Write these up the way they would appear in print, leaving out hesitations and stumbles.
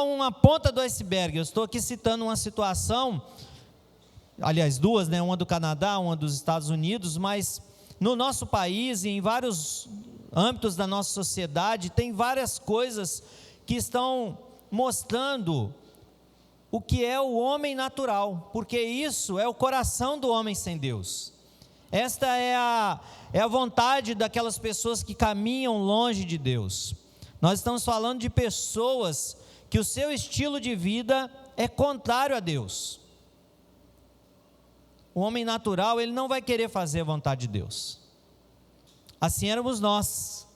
uma ponta do iceberg. Eu estou aqui citando uma situação, aliás, duas, né? Uma do Canadá, uma dos Estados Unidos, mas no nosso país e em vários âmbitos da nossa sociedade, tem várias coisas que estão mostrando o que é o homem natural, porque isso é o coração do homem sem Deus. Esta é a vontade daquelas pessoas que caminham longe de Deus. Nós estamos falando de pessoas que o seu estilo de vida é contrário a Deus. O homem natural, ele não vai querer fazer a vontade de Deus. Assim éramos nós,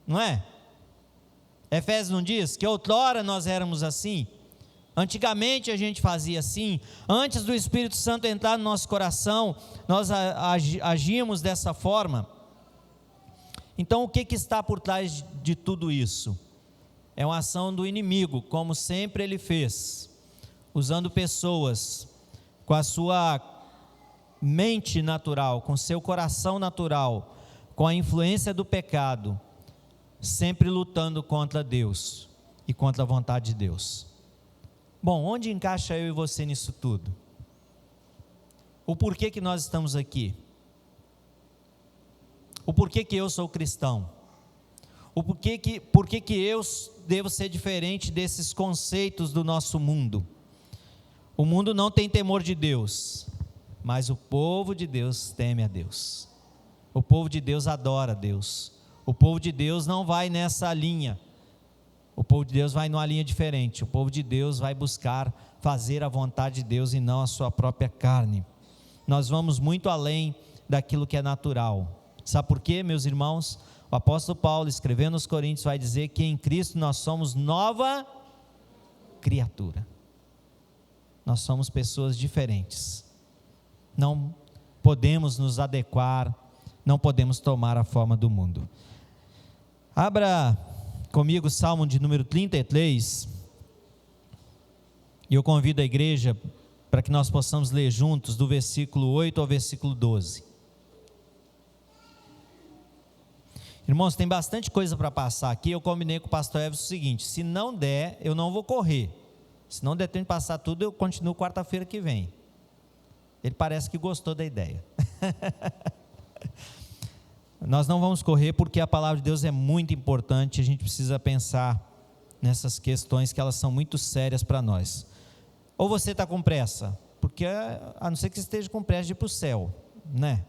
não é? Efésios não diz que outrora nós éramos assim? Antigamente a gente fazia assim, antes do Espírito Santo entrar no nosso coração, nós agíamos dessa forma. Então o que está por trás de tudo isso? É uma ação do inimigo, como sempre ele fez, usando pessoas com a sua mente natural, com seu coração natural, com a influência do pecado, sempre lutando contra Deus e contra a vontade de Deus. Bom, onde encaixa eu e você nisso tudo? O porquê que nós estamos aqui? O porquê que eu sou cristão? O porquê que eu devo ser diferente desses conceitos do nosso mundo? O mundo não tem temor de Deus, mas o povo de Deus teme a Deus. O povo de Deus adora a Deus. O povo de Deus não vai nessa linha. O povo de Deus vai numa linha diferente. O povo de Deus vai buscar fazer a vontade de Deus e não a sua própria carne. Nós vamos muito além daquilo que é natural. Sabe por quê, meus irmãos? O apóstolo Paulo, escrevendo aos Coríntios, vai dizer que em Cristo nós somos nova criatura. Nós somos pessoas diferentes. Não podemos nos adequar, não podemos tomar a forma do mundo. Abra comigo o Salmo de número 33, e eu convido a igreja para que nós possamos ler juntos do versículo 8 ao versículo 12. Irmãos, tem bastante coisa para passar aqui. Eu combinei com o pastor Everson o seguinte: se não der, eu não vou correr. Se não der tempo de passar tudo, eu continuo quarta-feira que vem. Ele parece que gostou da ideia. Nós não vamos correr porque a palavra de Deus é muito importante. A gente precisa pensar nessas questões que elas são muito sérias para nós. Ou você está com pressa? Porque a não ser que você esteja com pressa de ir para o céu, né?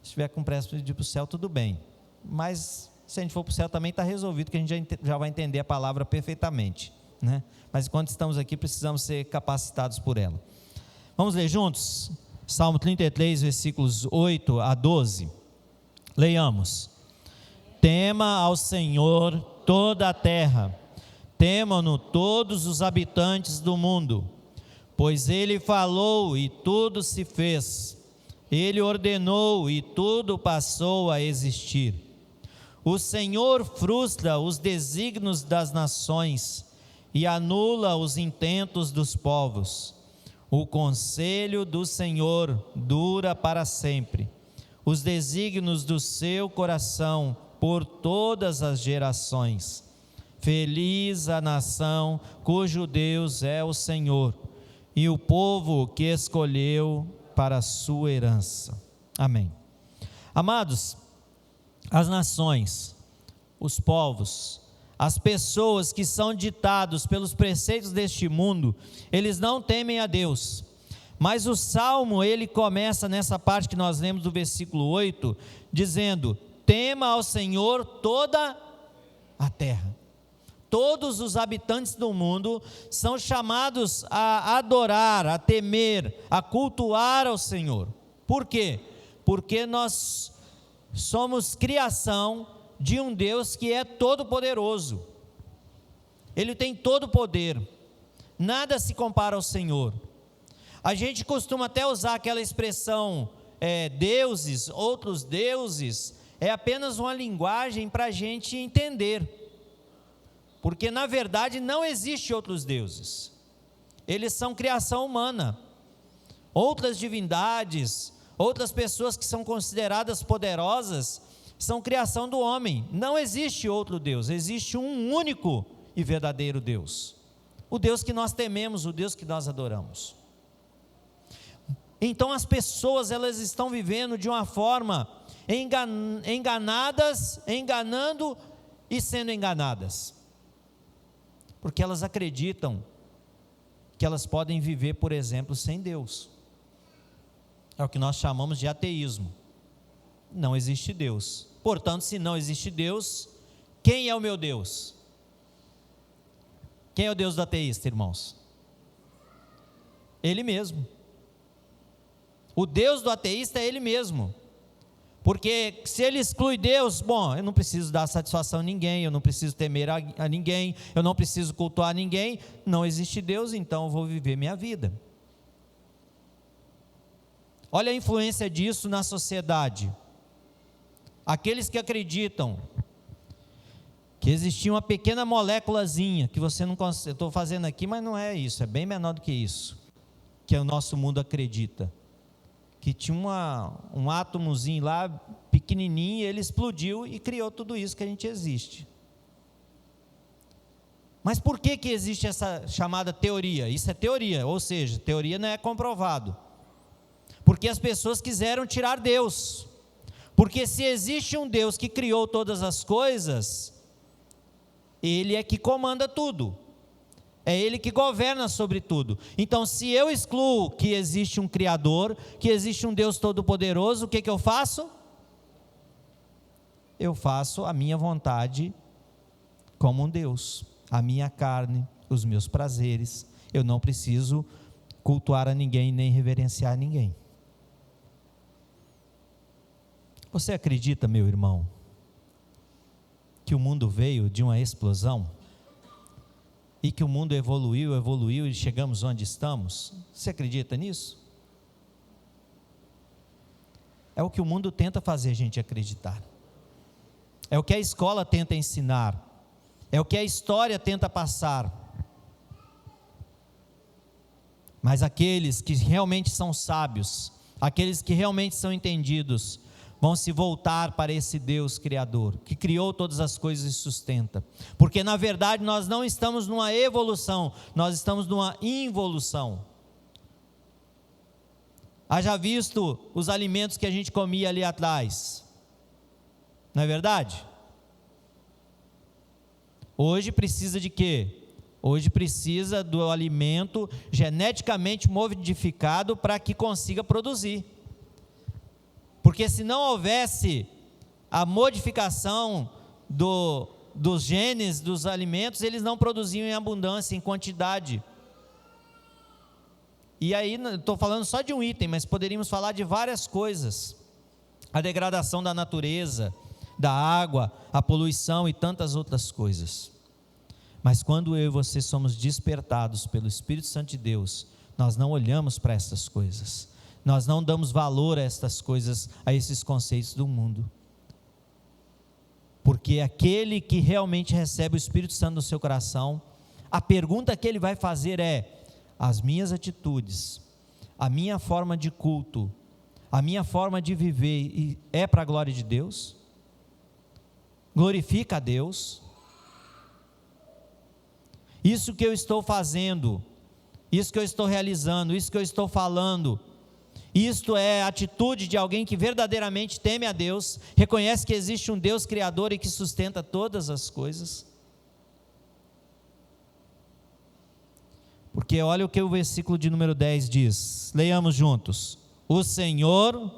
Se estiver com pressa de ir para o céu, tudo bem. Mas se a gente for para o céu também está resolvido, que a gente já vai entender a palavra perfeitamente, né? Mas enquanto estamos aqui, precisamos ser capacitados por ela. Vamos ler juntos? Salmo 33, versículos 8 a 12. Leiamos. Tema ao Senhor toda a terra, temam-no todos os habitantes do mundo, pois Ele falou e tudo se fez, Ele ordenou e tudo passou a existir. O Senhor frustra os desígnios das nações e anula os intentos dos povos. O conselho do Senhor dura para sempre, os desígnios do seu coração por todas as gerações. Feliz a nação cujo Deus é o Senhor, e o povo que escolheu para a sua herança. Amém. Amados, as nações, os povos, as pessoas que são ditados pelos preceitos deste mundo, eles não temem a Deus. Mas o Salmo, ele começa nessa parte que nós lemos do versículo 8, dizendo: tema ao Senhor toda a terra. Todos os habitantes do mundo são chamados a adorar, a temer, a cultuar ao Senhor. Por quê? Porque nós somos criação de um Deus que é todo-poderoso. Ele tem todo o poder. Nada se compara ao Senhor. A gente costuma até usar aquela expressão, deuses, outros deuses, é apenas uma linguagem para a gente entender. Porque na verdade não existe outros deuses. Eles são criação humana. Outras divindades, outras pessoas que são consideradas poderosas, são criação do homem. Não existe outro Deus, existe um único e verdadeiro Deus. o Deus que nós tememos, o Deus que nós adoramos. Então as pessoas, elas estão vivendo de uma forma enganadas, enganando e sendo enganadas, porque elas acreditam que elas podem viver, por exemplo, sem Deus. É o que nós chamamos de ateísmo. Não existe Deus. Portanto, se não existe Deus, quem é o meu Deus? Quem é o Deus do ateísta, irmãos? Ele mesmo. O Deus do ateísta é ele mesmo. Porque se ele exclui Deus, bom, eu não preciso dar satisfação a ninguém, eu não preciso temer a ninguém, eu não preciso cultuar ninguém, não existe Deus, então eu vou viver minha vida. Olha a influência disso na sociedade. Aqueles que acreditam que existia uma pequena moléculazinha, que você não consegue, eu estou fazendo aqui, mas não é isso, é bem menor do que isso, que o nosso mundo acredita. Que tinha um átomozinho lá, pequenininho, ele explodiu e criou tudo isso que a gente existe. Mas por que existe essa chamada teoria? Isso é teoria, ou seja, teoria não é comprovado. Porque as pessoas quiseram tirar Deus. Porque se existe um Deus que criou todas as coisas, Ele é que comanda tudo. É Ele que governa sobre tudo. Então, se eu excluo que existe um Criador, que existe um Deus Todo-Poderoso, o que eu faço? Eu faço a minha vontade como um Deus, a minha carne, os meus prazeres. Eu não preciso cultuar a ninguém, nem reverenciar a ninguém. Você acredita, meu irmão, que o mundo veio de uma explosão? E que o mundo evoluiu e chegamos onde estamos? Você acredita nisso? É o que o mundo tenta fazer a gente acreditar. É o que a escola tenta ensinar. É o que a história tenta passar. Mas aqueles que realmente são sábios, aqueles que realmente são entendidos, vão se voltar para esse Deus Criador, que criou todas as coisas e sustenta. Porque na verdade nós não estamos numa evolução, nós estamos numa involução. Haja visto os alimentos que a gente comia ali atrás, não é verdade? Hoje precisa de quê? Hoje precisa do alimento geneticamente modificado para que consiga produzir. Porque se não houvesse a modificação dos genes dos alimentos, eles não produziam em abundância, em quantidade. E aí, estou falando só de um item, mas poderíamos falar de várias coisas. A degradação da natureza, da água, a poluição e tantas outras coisas. Mas quando eu e você somos despertados pelo Espírito Santo de Deus, nós não olhamos para essas coisas. Nós não damos valor a estas coisas, a esses conceitos do mundo. Porque aquele que realmente recebe o Espírito Santo no seu coração, a pergunta que ele vai fazer é: as minhas atitudes, a minha forma de culto, a minha forma de viver é para a glória de Deus? Glorifica a Deus? Isso que eu estou fazendo, isso que eu estou realizando, isso que eu estou falando, isto é a atitude de alguém que verdadeiramente teme a Deus, reconhece que existe um Deus Criador e que sustenta todas as coisas? Porque olha o que o versículo de número 10 diz, leiamos juntos: o Senhor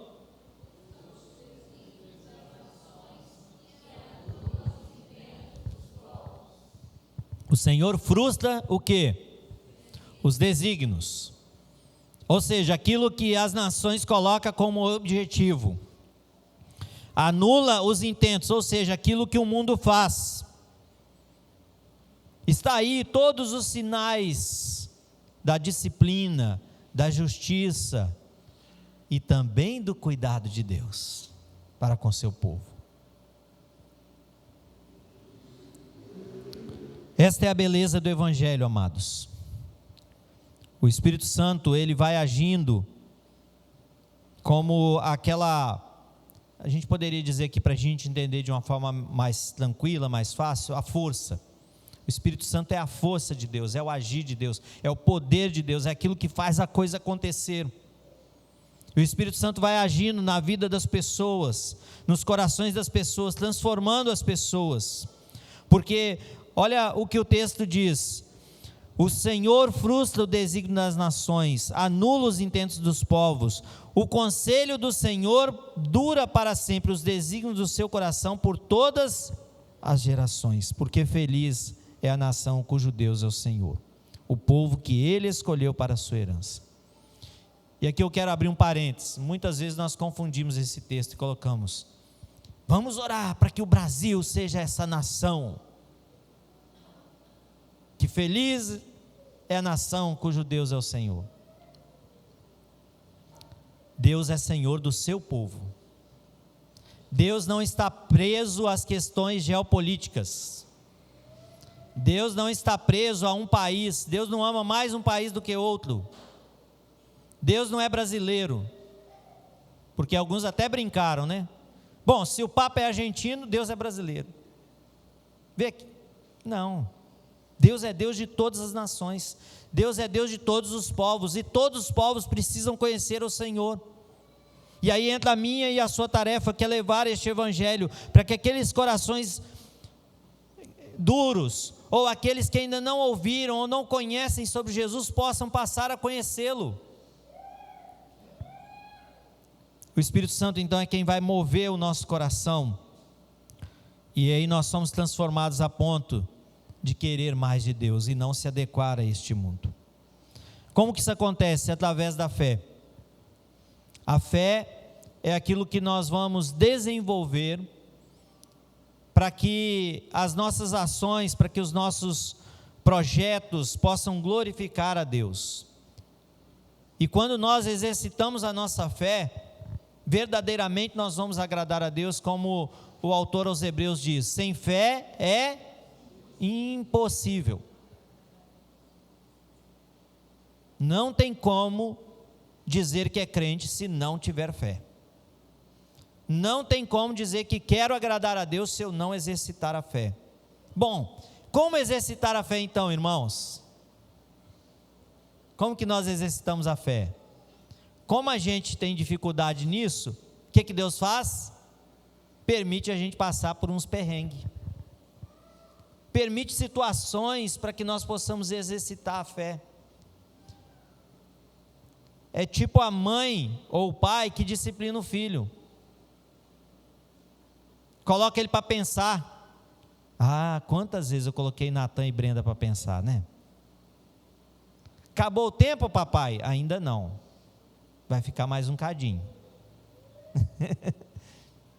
frustra o quê? Os desígnios. Ou seja, aquilo que as nações colocam como objetivo. Anula os intentos, ou seja, aquilo que o mundo faz. Está aí todos os sinais da disciplina, da justiça e também do cuidado de Deus para com seu povo. Esta é a beleza do Evangelho, amados. O Espírito Santo, ele vai agindo como aquela, a gente poderia dizer aqui para a gente entender de uma forma mais tranquila, mais fácil, a força. O Espírito Santo é a força de Deus, é o agir de Deus, é o poder de Deus, é aquilo que faz a coisa acontecer. O Espírito Santo vai agindo na vida das pessoas, nos corações das pessoas, transformando as pessoas. Porque, olha o que o texto diz: o Senhor frustra o desígnio das nações, anula os intentos dos povos. O conselho do Senhor dura para sempre, os desígnios do seu coração por todas as gerações. Porque feliz é a nação cujo Deus é o Senhor, o povo que Ele escolheu para a sua herança. E aqui eu quero abrir um parênteses. Muitas vezes nós confundimos esse texto e colocamos: vamos orar para que o Brasil seja essa nação. Que feliz é a nação cujo Deus é o Senhor. Deus é Senhor do seu povo. Deus não está preso às questões geopolíticas. Deus não está preso a um país. Deus não ama mais um país do que outro. Deus não é brasileiro, porque alguns até brincaram, né? Bom, se o Papa é argentino, Deus é brasileiro. Vê aqui. Não. Deus é Deus de todas as nações. Deus é Deus de todos os povos, e todos os povos precisam conhecer o Senhor. E aí entra a minha e a sua tarefa, que é levar este evangelho para que aqueles corações duros, ou aqueles que ainda não ouviram ou não conhecem sobre Jesus, possam passar a conhecê-lo. O Espírito Santo então é quem vai mover o nosso coração, e aí nós somos transformados a ponto de querer mais de Deus e não se adequar a este mundo. Como que isso acontece? Através da fé. A fé é aquilo que nós vamos desenvolver para que as nossas ações, para que os nossos projetos possam glorificar a Deus. E quando nós exercitamos a nossa fé, verdadeiramente nós vamos agradar a Deus, como o autor aos Hebreus diz: sem fé é impossível. Não tem como dizer que é crente se não tiver fé. Não tem como dizer que quero agradar a Deus se eu não exercitar a fé. Bom, como exercitar a fé então, irmãos? Como que nós exercitamos a fé? Como a gente tem dificuldade nisso, o que Deus faz? Permite a gente passar por uns perrengues. Permite situações para que nós possamos exercitar a fé. É tipo a mãe ou o pai que disciplina o filho. Coloca ele para pensar. Ah, quantas vezes eu coloquei Natan e Brenda para pensar, né? Acabou o tempo, papai? Ainda não. Vai ficar mais um cadinho.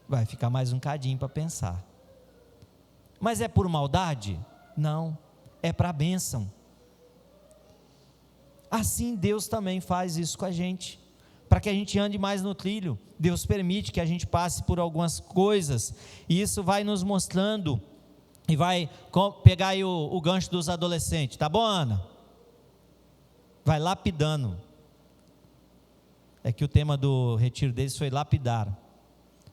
Vai ficar mais um cadinho para pensar. Mas é por maldade? Não, é para a bênção. Assim Deus também faz isso com a gente, para que a gente ande mais no trilho. Deus permite que a gente passe por algumas coisas, e isso vai nos mostrando, e vai pegar aí o gancho dos adolescentes, tá bom, Ana? Vai lapidando. É que o tema do retiro deles foi lapidar.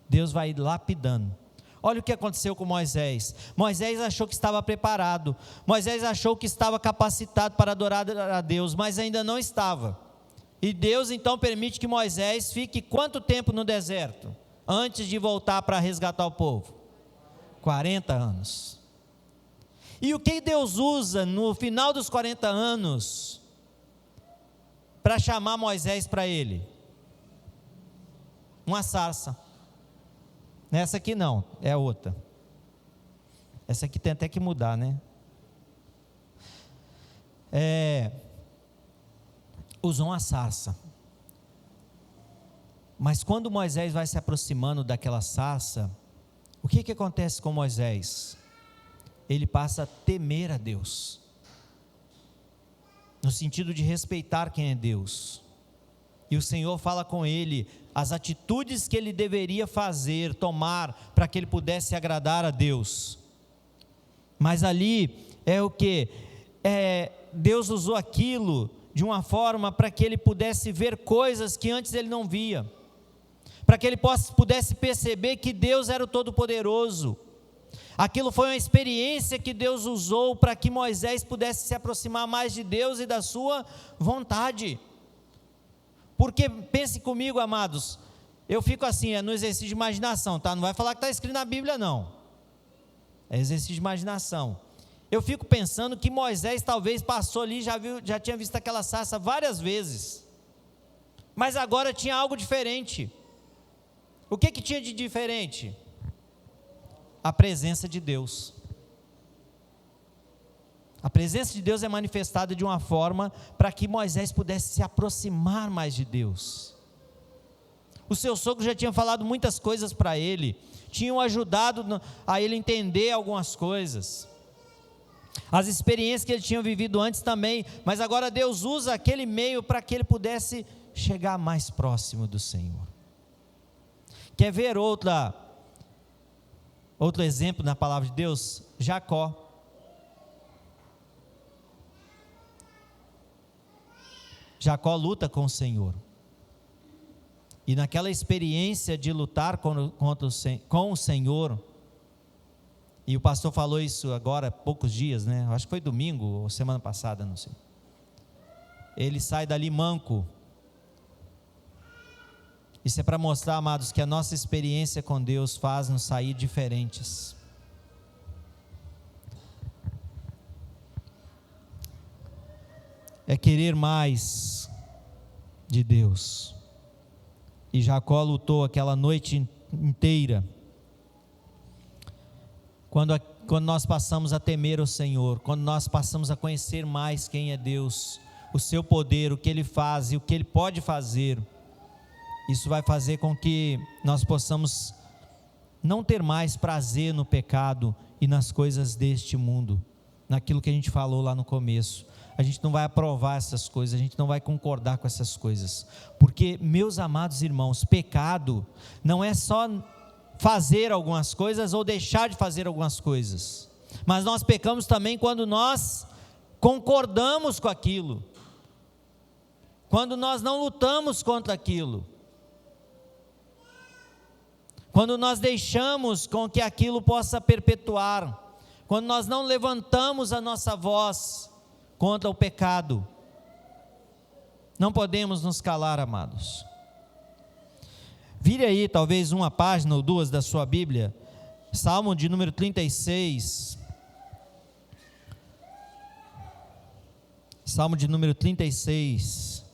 Deus vai lapidando. Olha o que aconteceu com Moisés. Moisés achou que estava preparado. Moisés achou que estava capacitado para adorar a Deus, mas ainda não estava. E Deus então permite que Moisés fique quanto tempo no deserto? Antes de voltar para resgatar o povo? 40 anos. E o que Deus usa no final dos 40 anos para chamar Moisés para ele? Uma sarça. Nessa aqui não, é outra. Essa aqui tem até que mudar, né? Usou uma sarça. Mas quando Moisés vai se aproximando daquela sarça, o que acontece com Moisés? Ele passa a temer a Deus, no sentido de respeitar quem é Deus. E o Senhor fala com ele as atitudes que ele deveria fazer, tomar, para que ele pudesse agradar a Deus. Mas ali é o que? Deus usou aquilo de uma forma para que ele pudesse ver coisas que antes ele não via, para que ele pudesse perceber que Deus era o Todo-Poderoso. Aquilo foi uma experiência que Deus usou para que Moisés pudesse se aproximar mais de Deus e da sua vontade. Porque, pense comigo, amados, eu fico assim, no exercício de imaginação, tá? Não vai falar que está escrito na Bíblia, não. É exercício de imaginação. Eu fico pensando que Moisés talvez passou ali, já tinha visto aquela sarça várias vezes. Mas agora tinha algo diferente. O que tinha de diferente? A presença de Deus. A presença de Deus é manifestada de uma forma para que Moisés pudesse se aproximar mais de Deus. O seu sogro já tinha falado muitas coisas para ele, tinham ajudado a ele entender algumas coisas. As experiências que ele tinha vivido antes também, mas agora Deus usa aquele meio para que ele pudesse chegar mais próximo do Senhor. Quer ver outro exemplo na palavra de Deus? Jacó. Jacó luta com o Senhor. E naquela experiência de lutar com o Senhor, e o pastor falou isso agora há poucos dias, né? Acho que foi domingo ou semana passada, não sei. Ele sai dali manco. Isso é para mostrar, amados, que a nossa experiência com Deus faz nos sair diferentes. É querer mais de Deus. E Jacó lutou aquela noite inteira. Quando nós passamos a temer o Senhor, quando nós passamos a conhecer mais quem é Deus, o seu poder, o que Ele faz e o que Ele pode fazer, isso vai fazer com que nós possamos não ter mais prazer no pecado e nas coisas deste mundo, naquilo que a gente falou lá no começo. A gente não vai aprovar essas coisas, a gente não vai concordar com essas coisas, porque, meus amados irmãos, pecado não é só fazer algumas coisas ou deixar de fazer algumas coisas, mas nós pecamos também quando nós concordamos com aquilo, quando nós não lutamos contra aquilo, quando nós deixamos com que aquilo possa perpetuar, quando nós não levantamos a nossa voz contra o pecado. Não podemos nos calar, amados. Vire aí talvez uma página ou duas da sua Bíblia, Salmo de número 36. Salmo de número 36.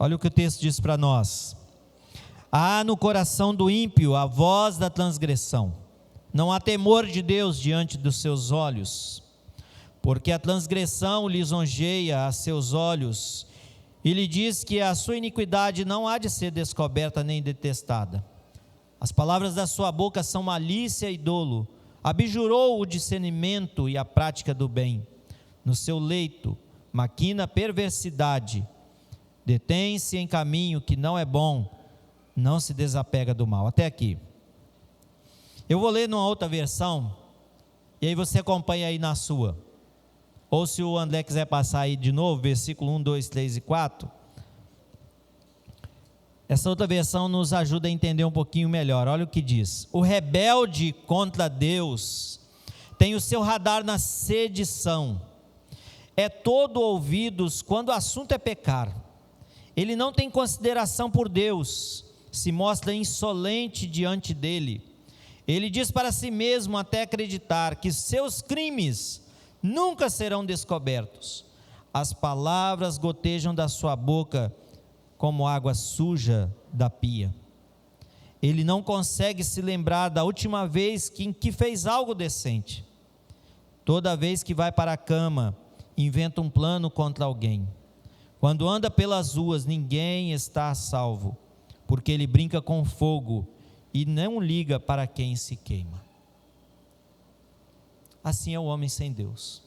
Olha o que o texto diz para nós. Há no coração do ímpio a voz da transgressão. Não há temor de Deus diante dos seus olhos, porque a transgressão lisonjeia a seus olhos, e lhe diz que a sua iniquidade não há de ser descoberta nem detestada. As palavras da sua boca são malícia e dolo. Abjurou o discernimento e a prática do bem. No seu leito maquina perversidade. Detém-se em caminho que não é bom, não se desapega do mal. Até aqui. Eu vou ler numa outra versão, e aí você acompanha aí na sua. Ou se o André quiser passar aí de novo, versículo 1, 2, 3 e 4. Essa outra versão nos ajuda a entender um pouquinho melhor. Olha o que diz. O rebelde contra Deus tem o seu radar na sedição. É todo ouvidos quando o assunto é pecar. Ele não tem consideração por Deus, se mostra insolente diante dele. Ele diz para si mesmo até acreditar que seus crimes nunca serão descobertos. As palavras gotejam da sua boca como água suja da pia. Ele não consegue se lembrar da última vez em que fez algo decente. Toda vez que vai para a cama, inventa um plano contra alguém. Quando anda pelas ruas, ninguém está a salvo, porque ele brinca com fogo e não liga para quem se queima. Assim é o homem sem Deus.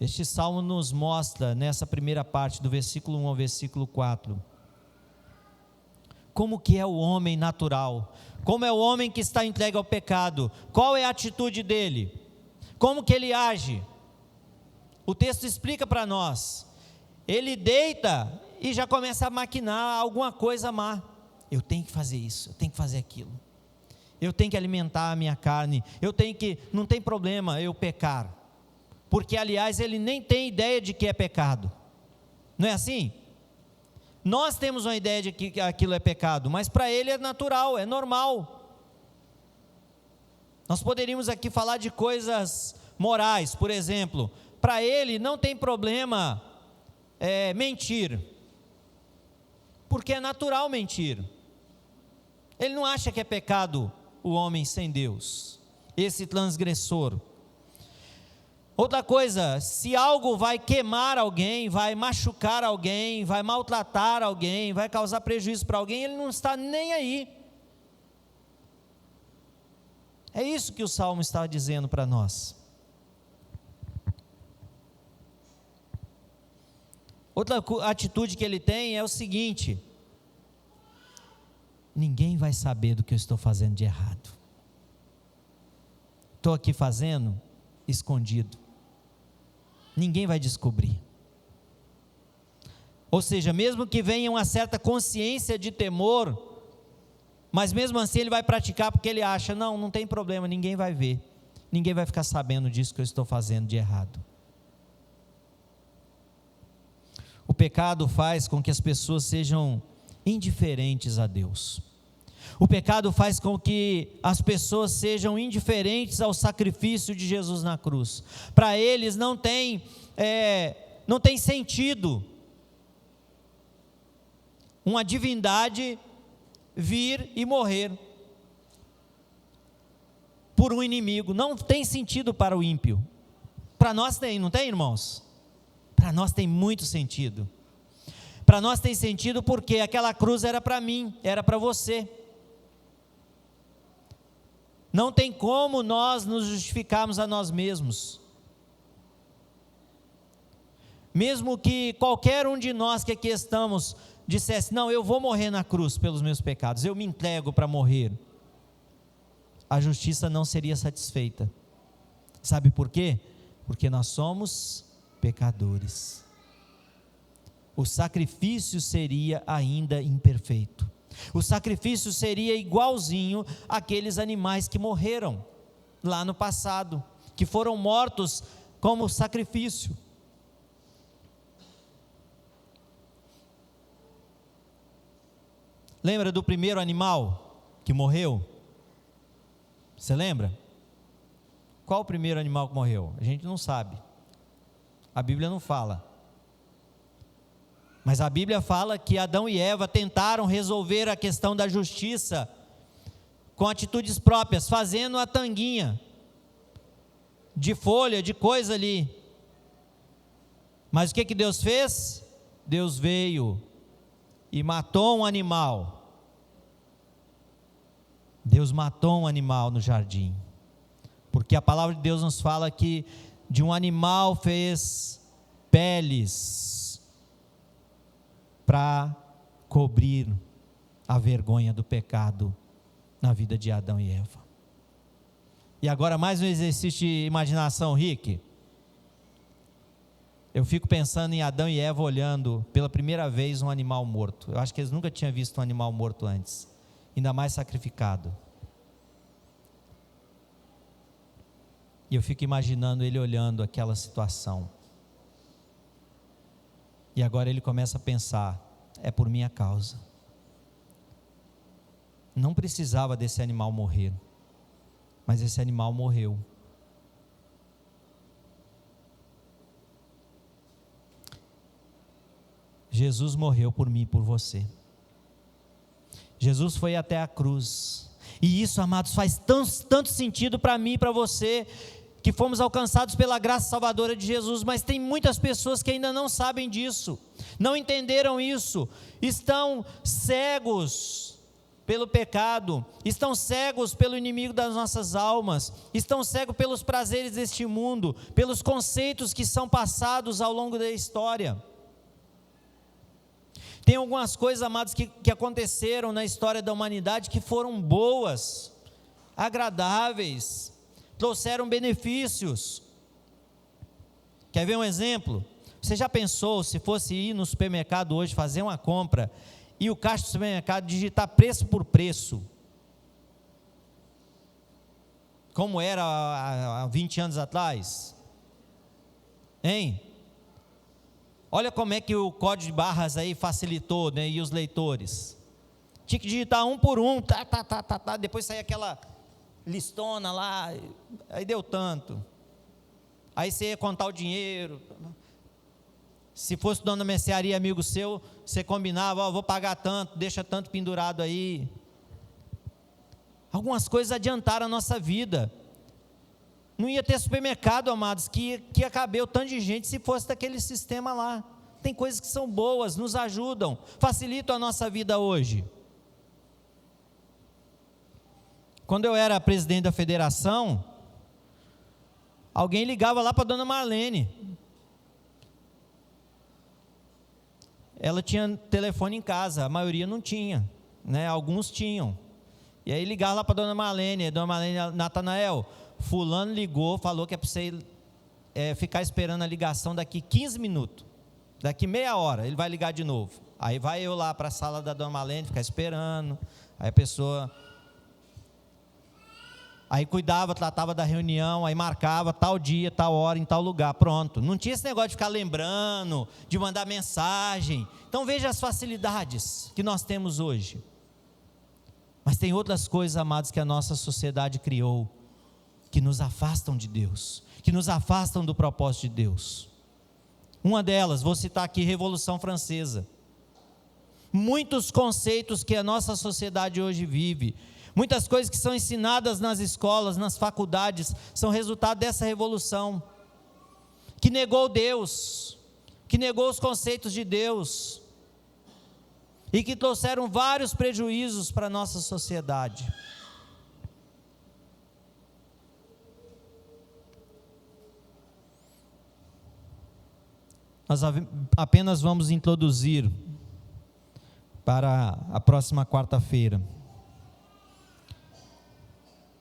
Este salmo nos mostra, nessa primeira parte, do versículo 1 ao versículo 4, como que é o homem natural, como é o homem que está entregue ao pecado, qual é a atitude dele, como que ele age. O texto explica para nós. ele deita e já começa a maquinar alguma coisa má. Eu tenho que fazer isso, eu tenho que fazer aquilo. Eu tenho que alimentar a minha carne, não tem problema eu pecar. Porque, aliás, ele nem tem ideia de que é pecado. Não é assim? Nós temos uma ideia de que aquilo é pecado, mas para ele é natural, é normal. Nós poderíamos aqui falar de coisas morais, por exemplo. Para ele não tem problema mentir, porque é natural mentir. Ele não acha que é pecado o homem sem Deus, esse transgressor. Outra coisa, se algo vai queimar alguém, vai machucar alguém, vai maltratar alguém, vai causar prejuízo para alguém, ele não está nem aí. É isso que o Salmo está dizendo para nós. Outra atitude que ele tem é o seguinte: ninguém vai saber do que eu estou fazendo de errado. Estou aqui fazendo escondido. Ninguém vai descobrir. Ou seja, mesmo que venha uma certa consciência de temor, mas mesmo assim ele vai praticar porque ele acha, não tem problema, ninguém vai ver. Ninguém vai ficar sabendo disso que eu estou fazendo de errado. O pecado faz com que as pessoas sejam indiferentes a Deus. O pecado faz com que as pessoas sejam indiferentes ao sacrifício de Jesus na cruz. Para eles não tem sentido uma divindade vir e morrer por um inimigo. Não tem sentido para o ímpio. Para nós tem, não tem, irmãos? Para nós tem muito sentido. Para nós tem sentido porque aquela cruz era para mim, era para você. Não tem como nós nos justificarmos a nós mesmos. Mesmo que qualquer um de nós que aqui estamos dissesse, não, eu vou morrer na cruz pelos meus pecados, eu me entrego para morrer, a justiça não seria satisfeita. Sabe por quê? Porque nós somos pecadores. O sacrifício seria ainda imperfeito. O sacrifício seria igualzinho àqueles animais que morreram lá no passado, que foram mortos como sacrifício. Lembra do primeiro animal que morreu? Você lembra? Qual o primeiro animal que morreu? A gente não sabe. A Bíblia não fala. Mas a Bíblia fala que Adão e Eva tentaram resolver a questão da justiça com atitudes próprias, fazendo a tanguinha de folha, de coisa ali. Mas o que Deus fez? Deus veio e matou um animal. Deus matou um animal no jardim, porque a palavra de Deus nos fala que de um animal fez peles para cobrir a vergonha do pecado na vida de Adão e Eva. E agora mais um exercício de imaginação, Rick. Eu fico pensando em Adão e Eva olhando pela primeira vez um animal morto. Eu acho que eles nunca tinham visto um animal morto antes, ainda mais sacrificado. E eu fico imaginando ele olhando aquela situação. E agora ele começa a pensar, é por minha causa. Não precisava desse animal morrer, mas esse animal morreu. Jesus morreu por mim e por você. Jesus foi até a cruz. E isso, amados, faz tanto sentido para mim e para você, que fomos alcançados pela graça salvadora de Jesus, mas tem muitas pessoas que ainda não sabem disso, não entenderam isso, estão cegos pelo pecado, estão cegos pelo inimigo das nossas almas, estão cegos pelos prazeres deste mundo, pelos conceitos que são passados ao longo da história. Tem algumas coisas, amados, que aconteceram na história da humanidade que foram boas, agradáveis, trouxeram benefícios. Quer ver um exemplo? Você já pensou se fosse ir no supermercado hoje fazer uma compra e o caixa do supermercado digitar preço por preço? Como era há 20 anos atrás? Hein? Olha como é que o código de barras aí facilitou, né? E os leitores. Tinha que digitar um por um, depois saía aquela listona lá, aí deu tanto. Aí você ia contar o dinheiro. Se fosse dono da mercearia, amigo seu, você combinava, vou pagar tanto, deixa tanto pendurado aí. Algumas coisas adiantaram a nossa vida. Não ia ter supermercado, amados, que ia caber o tanto de gente se fosse daquele sistema lá. Tem coisas que são boas, nos ajudam, facilitam a nossa vida hoje. Quando eu era presidente da federação, alguém ligava lá para a dona Marlene. Ela tinha telefone em casa, a maioria não tinha, né? Alguns tinham. E aí ligava lá para a dona Marlene, Natanael, fulano ligou, falou que é para você ficar esperando a ligação daqui 15 minutos, daqui meia hora, ele vai ligar de novo. Aí vai eu lá para a sala da dona Marlene, ficar esperando, aí a pessoa... Aí cuidava, tratava da reunião, aí marcava tal dia, tal hora, em tal lugar, pronto. Não tinha esse negócio de ficar lembrando, de mandar mensagem. Então veja as facilidades que nós temos hoje. Mas tem outras coisas, amados, que a nossa sociedade criou, que nos afastam de Deus, que nos afastam do propósito de Deus. Uma delas, vou citar aqui, Revolução Francesa. Muitos conceitos que a nossa sociedade hoje vive, muitas coisas que são ensinadas nas escolas, nas faculdades, são resultado dessa revolução, que negou Deus, que negou os conceitos de Deus, e que trouxeram vários prejuízos para a nossa sociedade. Nós apenas vamos introduzir para a próxima quarta-feira.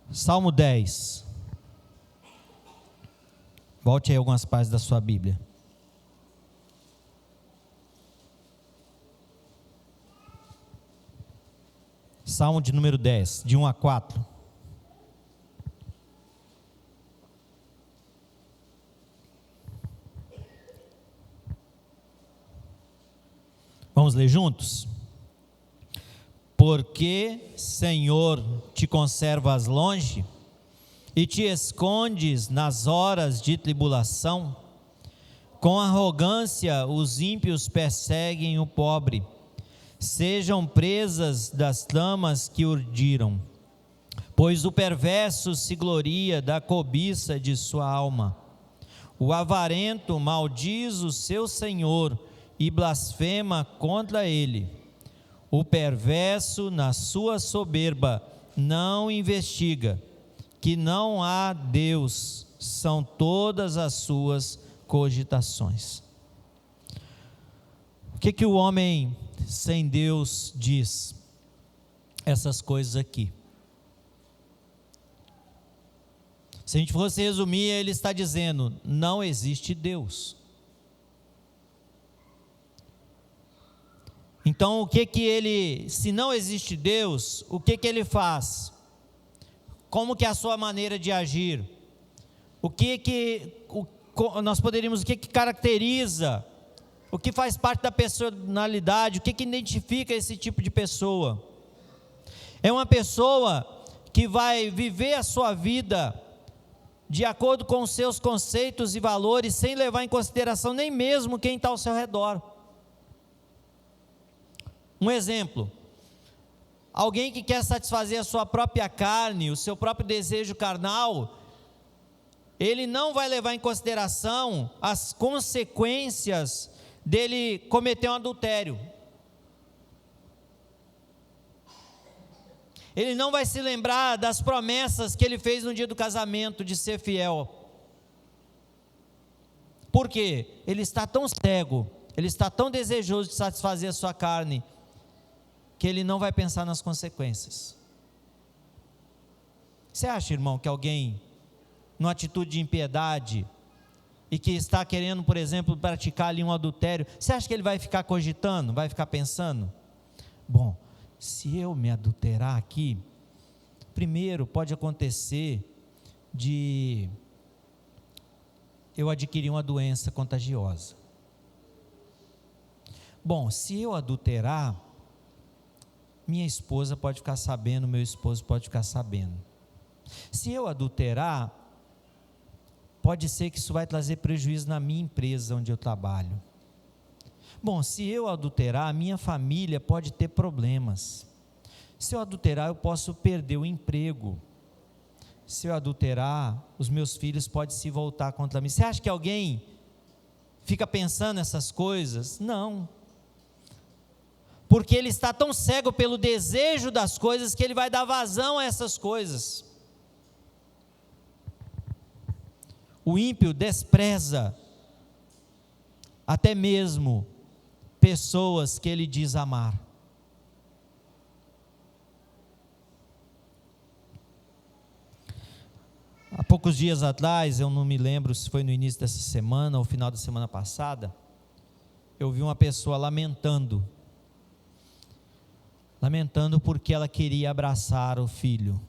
Salmo 10. Volte aí algumas páginas da sua Bíblia. Salmo de número 10, de 1 a 4. Vamos ler juntos? Porque, Senhor, te conservas longe e te escondes nas horas de tribulação, com arrogância os ímpios perseguem o pobre, sejam presas das tramas que urdiram, pois o perverso se gloria da cobiça de sua alma. O avarento maldiz o seu Senhor e blasfema contra ele. O perverso na sua soberba não investiga, que não há Deus, são todas as suas cogitações. O que o homem sem Deus diz? Essas coisas aqui. Se a gente fosse resumir, ele está dizendo: não existe Deus. Então, o que ele, se não existe Deus, o que ele faz? Como que é a sua maneira de agir? Nós poderíamos, o que caracteriza, o que faz parte da personalidade, o que identifica esse tipo de pessoa? É uma pessoa que vai viver a sua vida de acordo com os seus conceitos e valores, sem levar em consideração nem mesmo quem está ao seu redor. Um exemplo, alguém que quer satisfazer a sua própria carne, o seu próprio desejo carnal, ele não vai levar em consideração as consequências dele cometer um adultério. Ele não vai se lembrar das promessas que ele fez no dia do casamento, de ser fiel. Por quê? Ele está tão cego, ele está tão desejoso de satisfazer a sua carne, que ele não vai pensar nas consequências. Você acha, irmão, que alguém, numa atitude de impiedade, e que está querendo, por exemplo, praticar ali um adultério, você acha que ele vai ficar cogitando, vai ficar pensando? Bom, se eu me adulterar aqui, primeiro pode acontecer de eu adquirir uma doença contagiosa. Bom, se eu adulterar, minha esposa pode ficar sabendo, meu esposo pode ficar sabendo. Se eu adulterar, pode ser que isso vai trazer prejuízo na minha empresa onde eu trabalho. Bom, se eu adulterar, a minha família pode ter problemas. Se eu adulterar, eu posso perder o emprego. Se eu adulterar, os meus filhos podem se voltar contra mim. Você acha que alguém fica pensando nessas coisas? Não. Porque ele está tão cego pelo desejo das coisas que ele vai dar vazão a essas coisas. O ímpio despreza até mesmo pessoas que ele diz amar. Há poucos dias atrás, eu não me lembro se foi no início dessa semana ou final da semana passada, eu vi uma pessoa lamentando porque ela queria abraçar o filho,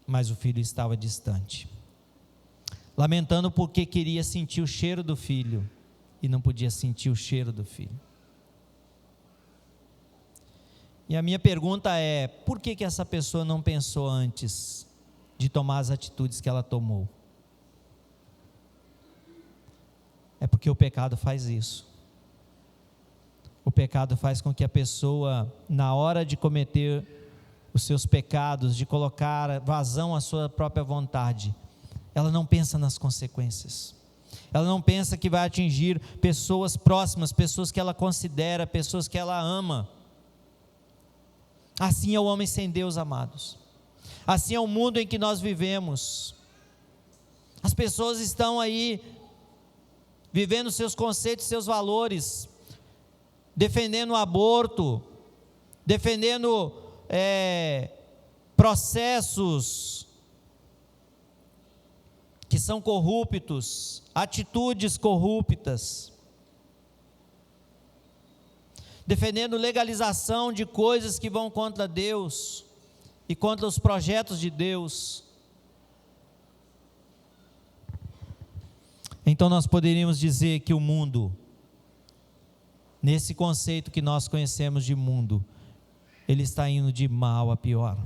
mas o filho estava distante. Lamentando porque queria sentir o cheiro do filho e não podia sentir o cheiro do filho. E a minha pergunta é: por que essa pessoa não pensou antes de tomar as atitudes que ela tomou? É porque o pecado faz isso. O pecado faz com que a pessoa, na hora de cometer os seus pecados, de colocar vazão à sua própria vontade, ela não pensa nas consequências. Ela não pensa que vai atingir pessoas próximas, pessoas que ela considera, pessoas que ela ama. Assim é o homem sem Deus, amados. Assim é o mundo em que nós vivemos. As pessoas estão aí vivendo seus conceitos, seus valores, defendendo o aborto, defendendo processos que são corruptos, atitudes corruptas, defendendo legalização de coisas que vão contra Deus e contra os projetos de Deus. Então nós poderíamos dizer que o mundo, nesse conceito que nós conhecemos de mundo, ele está indo de mal a pior.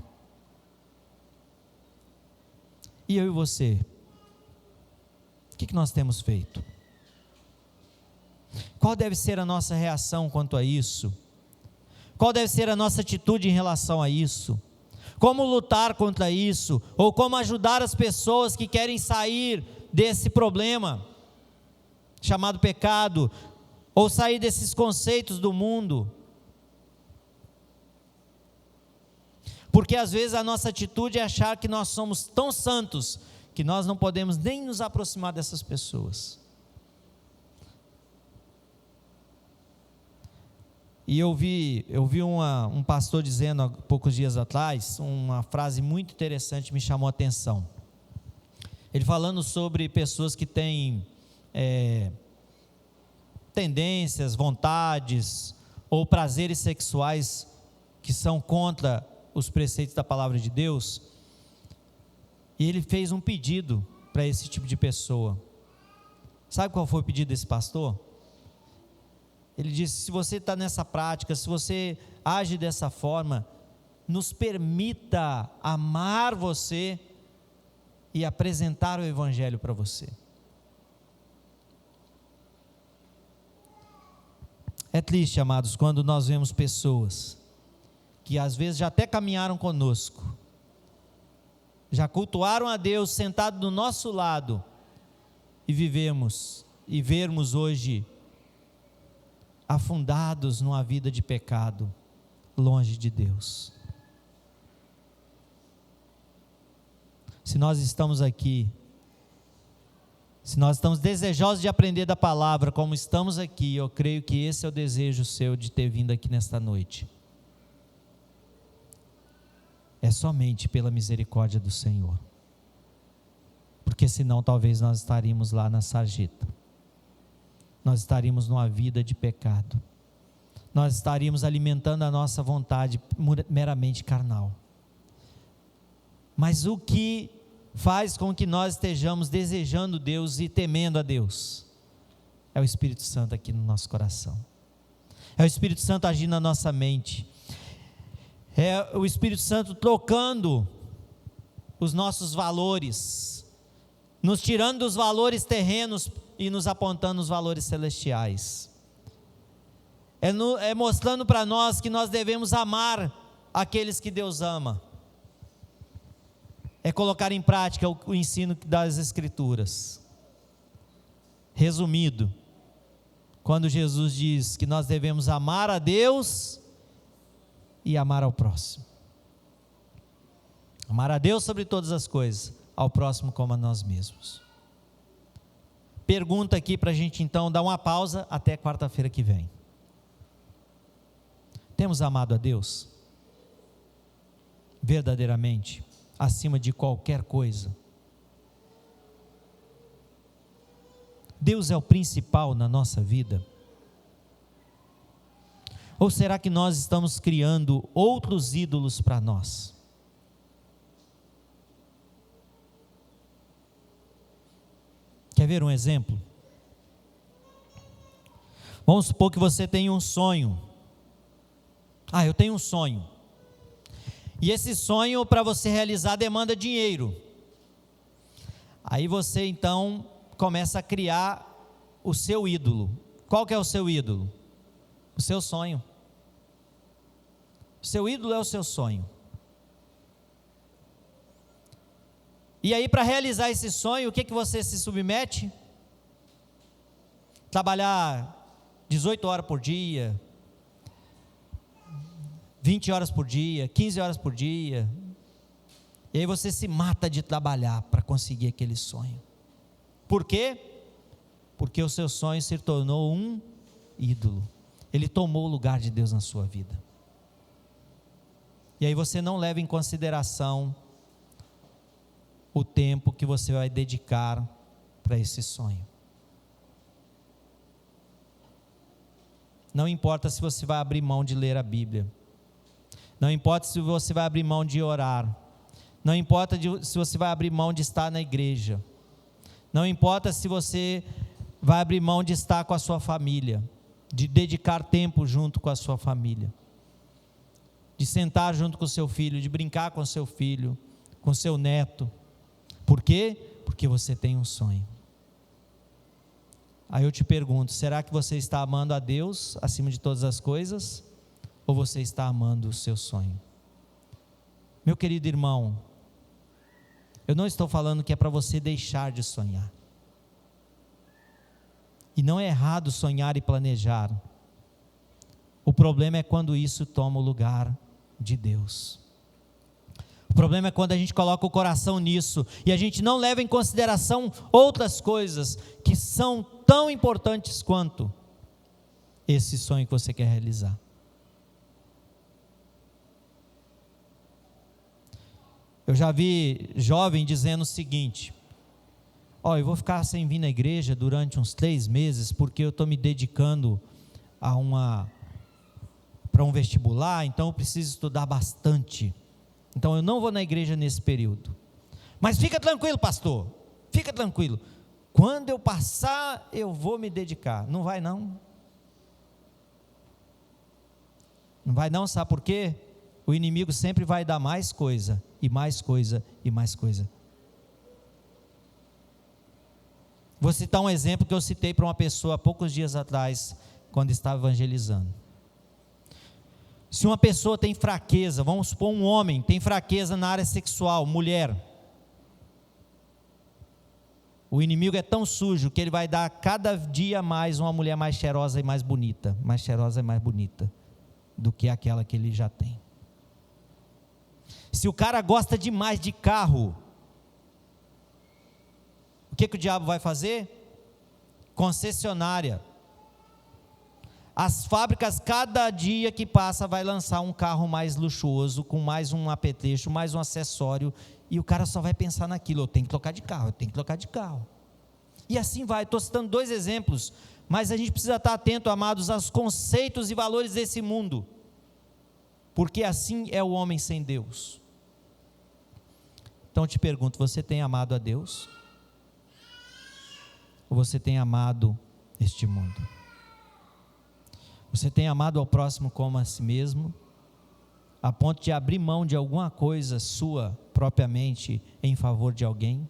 E eu e você? O que nós temos feito? Qual deve ser a nossa reação quanto a isso? Qual deve ser a nossa atitude em relação a isso? Como lutar contra isso? Ou como ajudar as pessoas que querem sair desse problema chamado pecado, ou sair desses conceitos do mundo? Porque às vezes a nossa atitude é achar que nós somos tão santos que nós não podemos nem nos aproximar dessas pessoas. E eu vi um pastor dizendo há poucos dias atrás, uma frase muito interessante, me chamou a atenção. Ele falando sobre pessoas que têm tendências, vontades ou prazeres sexuais que são contra os preceitos da palavra de Deus. E ele fez um pedido para esse tipo de pessoa. Sabe qual foi o pedido desse pastor? Ele disse: se você está nessa prática, se você age dessa forma, nos permita amar você e apresentar o Evangelho para você. É triste, amados, quando nós vemos pessoas que às vezes já até caminharam conosco, já cultuaram a Deus sentado do nosso lado, e vermos hoje afundados numa vida de pecado, longe de Deus. Se nós estamos aqui, se nós estamos desejosos de aprender da palavra, como estamos aqui, eu creio que esse é o desejo seu de ter vindo aqui nesta noite. É somente pela misericórdia do Senhor. porque senão talvez nós estaríamos lá na sarjeta, nós estaríamos numa vida de pecado, nós estaríamos alimentando a nossa vontade meramente carnal. Mas o que faz com que nós estejamos desejando Deus e temendo a Deus é o Espírito Santo aqui no nosso coração, é o Espírito Santo agindo na nossa mente, é o Espírito Santo trocando os nossos valores, nos tirando dos valores terrenos e nos apontando os valores celestiais. É mostrando para nós que nós devemos amar aqueles que Deus ama. É colocar em prática o ensino das Escrituras. Resumido, quando Jesus diz que nós devemos amar a Deus e amar ao próximo. Amar a Deus sobre todas as coisas, ao próximo como a nós mesmos. Pergunta aqui para a gente então dar uma pausa até quarta-feira que vem. Temos amado a Deus? Verdadeiramente, acima de qualquer coisa? Deus é o principal na nossa vida? Ou será que nós estamos criando outros ídolos para nós? Quer ver um exemplo? Vamos supor que você tem um sonho. Eu tenho um sonho. E esse sonho, para você realizar, demanda dinheiro. Aí você então começa a criar o seu ídolo. Qual que é o seu ídolo? O seu sonho. O seu ídolo é o seu sonho. E aí, para realizar esse sonho, o que você se submete? Trabalhar 18 horas por dia, 20 horas por dia, 15 horas por dia. E aí você se mata de trabalhar para conseguir aquele sonho. Por quê? Porque o seu sonho se tornou um ídolo. Ele tomou o lugar de Deus na sua vida. E aí você não leva em consideração o tempo que você vai dedicar para esse sonho. Não importa se você vai abrir mão de ler a Bíblia. Não importa se você vai abrir mão de orar. Não importa se você vai abrir mão de estar na igreja. Não importa se você vai abrir mão de estar com a sua família, de dedicar tempo junto com a sua família, de sentar junto com o seu filho, de brincar com o seu filho, com o seu neto. Por quê? Porque você tem um sonho. Aí eu te pergunto, será que você está amando a Deus acima de todas as coisas? Ou você está amando o seu sonho? Meu querido irmão, eu não estou falando que é para você deixar de sonhar. E não é errado sonhar e planejar. O problema é quando isso toma o lugar de Deus. O problema é quando a gente coloca o coração nisso e a gente não leva em consideração outras coisas que são tão importantes quanto esse sonho que você quer realizar. Eu já vi jovem dizendo o seguinte: eu vou ficar sem vir na igreja durante uns 3 meses porque eu estou me dedicando para um vestibular, então eu preciso estudar bastante. Então eu não vou na igreja nesse período. Mas fica tranquilo, pastor, fica tranquilo. Quando eu passar, eu vou me dedicar. Não vai não. Não vai não, sabe por quê? O inimigo sempre vai dar mais coisa, e mais coisa, e mais coisa. Vou citar um exemplo que eu citei para uma pessoa há poucos dias atrás, quando estava evangelizando. Se uma pessoa tem fraqueza, vamos supor um homem tem fraqueza na área sexual, mulher, o inimigo é tão sujo que ele vai dar cada dia mais uma mulher mais cheirosa e mais bonita do que aquela que ele já tem. Se o cara gosta demais de carro, o que o diabo vai fazer? Concessionária. As fábricas, cada dia que passa, vai lançar um carro mais luxuoso, com mais um apetrecho, mais um acessório, e o cara só vai pensar naquilo: eu tenho que trocar de carro, eu tenho que trocar de carro. E assim vai. Estou citando 2 exemplos, mas a gente precisa estar atento, amados, aos conceitos e valores desse mundo, porque assim é o homem sem Deus. Então eu te pergunto: você tem amado a Deus? Ou você tem amado este mundo? Você tem amado ao próximo como a si mesmo, a ponto de abrir mão de alguma coisa sua propriamente em favor de alguém,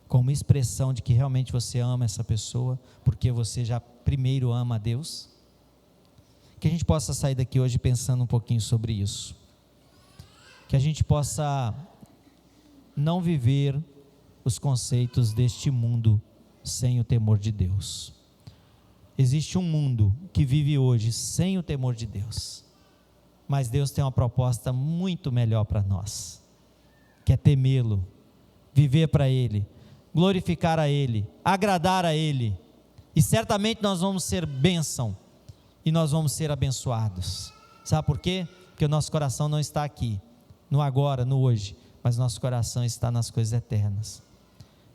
como expressão de que realmente você ama essa pessoa, porque você já primeiro ama a Deus? Que a gente possa sair daqui hoje pensando um pouquinho sobre isso, que a gente possa não viver os conceitos deste mundo sem o temor de Deus. Existe um mundo que vive hoje sem o temor de Deus, mas Deus tem uma proposta muito melhor para nós, que é temê-lo, viver para Ele, glorificar a Ele, agradar a Ele, e certamente nós vamos ser bênção, e nós vamos ser abençoados. Sabe por quê? Porque o nosso coração não está aqui, no agora, no hoje, mas nosso coração está nas coisas eternas.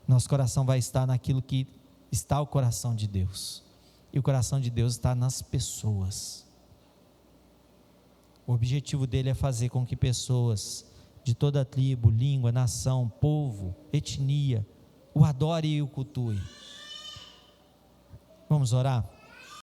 Nosso coração vai estar naquilo que está o coração de Deus, e o coração de Deus está nas pessoas. O objetivo dele é fazer com que pessoas de toda tribo, língua, nação, povo, etnia, o adore e o cultue. Vamos orar?